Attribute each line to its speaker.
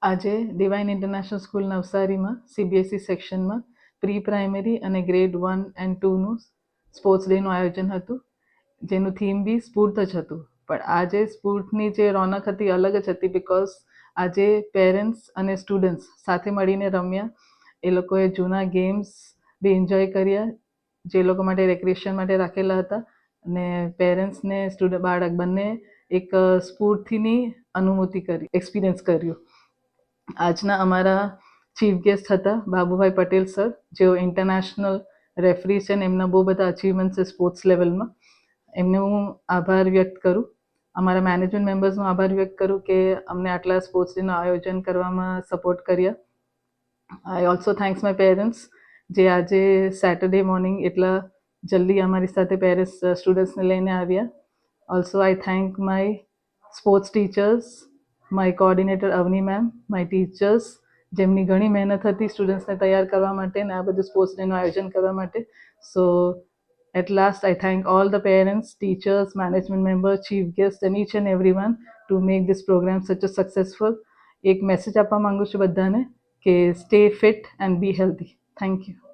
Speaker 1: આજે divine international school નવસારીમાં CBSE સેક્શનમાં પ્રી પ્રાઇમરી અને ગ્રેડ 1 એન્ડ 2નું સ્પોર્ટ્સ ડેનું આયોજન હતું, જેનું થીમ બી સ્ફૂર્ત જ હતું. પણ આજે સ્ફૂર્તની જે રોનક હતી અલગ જ હતી, બિકોઝ આજે પેરેન્ટ્સ અને સ્ટુડન્ટ્સ સાથે મળીને રમ્યા. એ લોકોએ જૂના ગેમ્સ બી એન્જોય કર્યા, જે લોકો માટે રેક્રિએશન માટે રાખેલા હતા. અને પેરેન્ટ્સ ને બાળક બંને એક સ્ફૂર્તિની અનુભૂતિ કરી, એક્સપિરિયન્સ કર્યું. આજના અમારા ચીફ ગેસ્ટ હતા બાબુભાઈ પટેલ સર, જેઓ ઇન્ટરનેશનલ રેફરી છે અને એમના બહુ બધા અચીવમેન્ટ છે સ્પોર્ટ્સ લેવલમાં. એમને હું આભાર વ્યક્ત કરું. અમારા મેનેજમેન્ટ મેમ્બર્સનો આભાર વ્યક્ત કરું કે અમને આટલા સ્પોર્ટ્સ ડેનું આયોજન કરવામાં સપોર્ટ કર્યા. I also thanks my parents, જે આજે સેટરડે મોર્નિંગ એટલા જલ્દી અમારી સાથે પેરેન્ટ્સ સ્ટુડન્ટ્સને લઈને આવ્યા. Also I thank my sports teachers, my coordinator Avni ma'am, my teachers, જેમની ઘણી મહેનત હતી સ્ટુડન્ટ્સને તૈયાર કરવા માટે અને આ બધું સ્પોર્ટ્સ ડેનું આયોજન કરવા માટે. સો at last I thank all the parents, teachers, management members, chief guests and each and everyone to make this program such a successful. એક મેસેજ આપવા માંગુ છું બધાને કે stay fit and be healthy. Thank you.